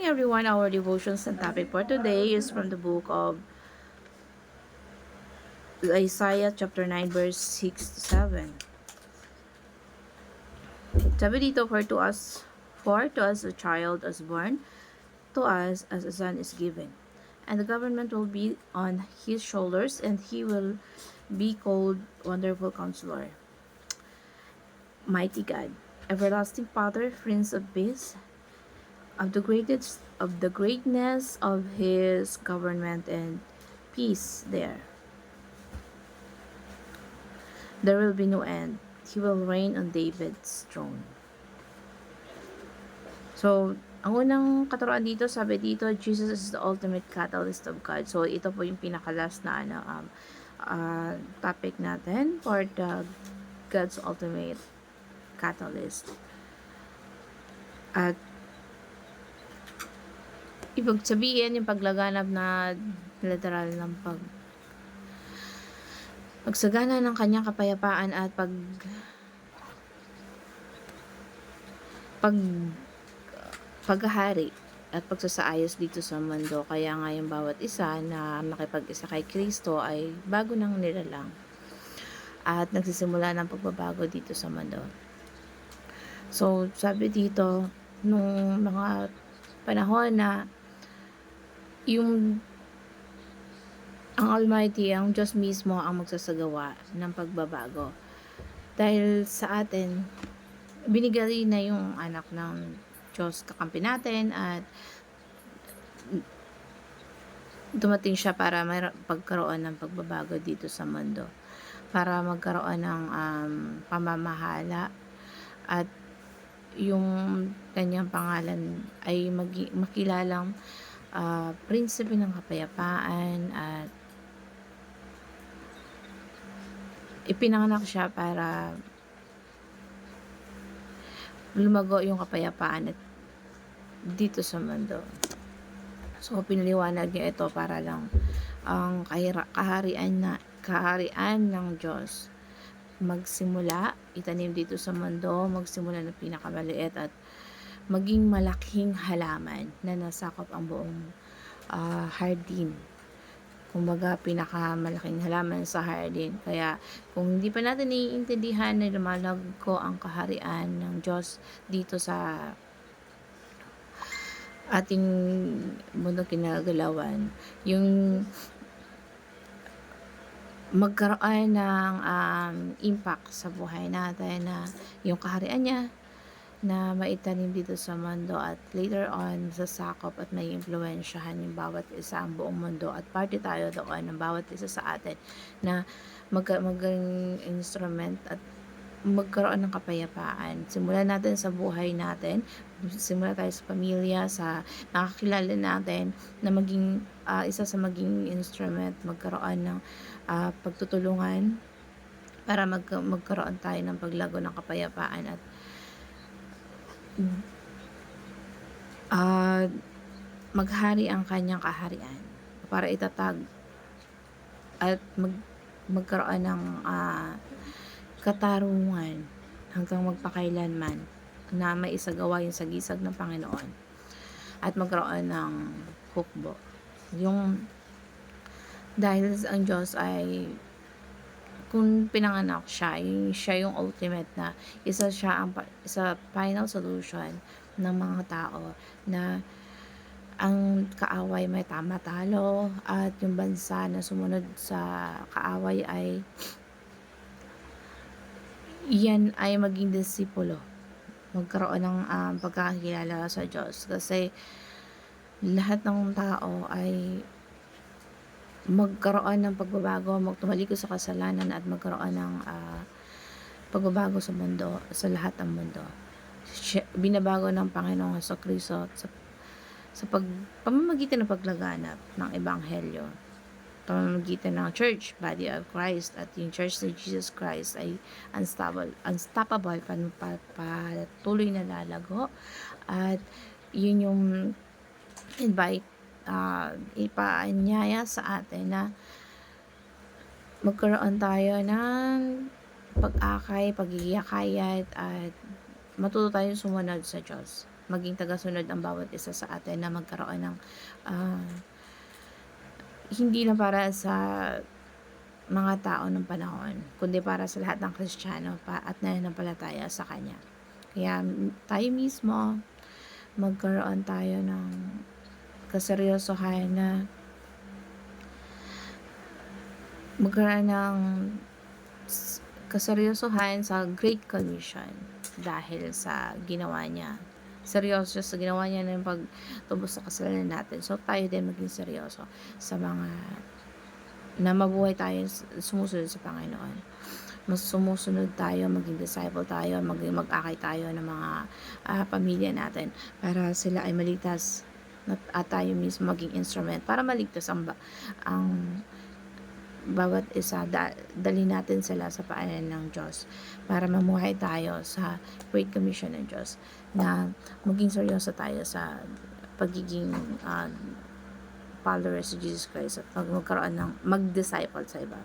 everyone. Our devotions and topic for today is from the book of Isaiah chapter 9 verse 6 to 7. Sabi dito, for to us a child is born, to us as a son is given. And the government will be on his shoulders, and he will be called Wonderful Counselor, Mighty God, Everlasting Father, Prince of Peace. Of the greatness of his government and peace there will be no end. He will reign on David's throne. So, ang unang katuruan dito, sabi dito, Jesus is the ultimate catalyst of God. So, ito po yung pinaka-last na topic natin for the God's ultimate catalyst. At ibig sabihin yung paglaganap na literal ng pagsagana ng kanyang kapayapaan at paghahari at pagsasaayos dito sa mundo. Kaya nga yung bawat isa na makipag-isa kay Kristo ay bago nang nilalang at nagsisimula ng pagbabago dito sa mundo. So, sabi dito, nung mga panahon na ang Almighty, ang Diyos mismo ang magsasagawa ng pagbabago. Dahil sa atin, binigay na yung anak ng Diyos kakampi natin at dumating siya para pagkaroon ng pagbabago dito sa mundo. Para magkaroon ng pamamahala at yung kanyang pangalan ay makilalang prinsipe ng kapayapaan at ipinanganak siya para lumago yung kapayapaan at dito sa mundo. So, pinaliwanag niya ito para lang ang kaharian ng Diyos magsimula, itanim dito sa mundo, magsimula ng pinakamaliit at maging malaking halaman na nasakop ang buong hardin. Kumbaga, pinakamalaking halaman sa hardin. Kaya, kung hindi pa natin naiintindihan na lumalago ang kaharian ng Diyos dito sa ating mundo kinagalawan, yung magkaroon ng impact sa buhay natin na yung kaharian niya na maitanim dito sa mundo at later on sasakop at may impluwensyahan yung bawat isa ang buong mundo at parte tayo doon ng bawat isa sa atin na maging instrument at magkaroon ng kapayapaan. Simulan natin sa buhay natin, simula tayo sa pamilya, sa nakakilala natin na maging isa sa maging instrument, magkaroon ng pagtutulungan para magkaroon tayo ng paglago ng kapayapaan at maghari ang kanyang kaharian para itatag at magkaroon ng katarungan hanggang magpakailanman na may isagawa yung sagisag ng Panginoon at magkaroon ng hukbo. Yung dahil ang Diyos ay kung pinanganak siya yung ultimate na isa final solution ng mga tao na ang kaaway may talo at yung bansa na sumunod sa kaaway ay yan ay maging disipulo, magkaroon ng pagkakakilala sa Diyos kasi lahat ng tao ay magkaroon ng pagbabago, magtumalikod sa kasalanan at magkaroon ng pagbabago sa mundo, sa lahat ng mundo. Binabago ng Panginoong Jesucristo sa pamamagitan ng paglaganap ng Ebanghelyo, pamamagitan ng Church, Body of Christ, at yung Church ni Jesus Christ ay unstoppable, patuloy na lalago at yun yung ipaanyaya sa atin na magkaroon tayo ng pag-akay, pagigiyakayat at matuto tayong sumunod sa Diyos. maging tagasunod ang bawat isa sa atin na magkaroon ng ah, hindi na para sa mga tao ng panahon, kundi para sa lahat ng Kristiyano at nananampalataya sa Kanya. Kaya tayo mismo, magkaroon tayo ng kaseryosohan na magkaroon ng kaseryosohan sa Great Commission dahil sa ginawa niya. Seryoso sa ginawa niya ng pagtubos sa kasalanan natin. So, tayo din maging seryoso sa mga na mabuhay tayo sumusunod sa Panginoon. Mas sumusunod tayo, maging disciple tayo, mag-akay tayo ng mga pamilya natin para sila ay maligtas at tayo mismo maging instrument para maligtas ang bawat isa. Dali natin sila sa paanan ng Diyos para mamuhay tayo sa Great Commission ng Diyos, na maging seryoso tayo sa pagiging followers of Jesus Christ at magkaroon ng mag-disciple sa iba.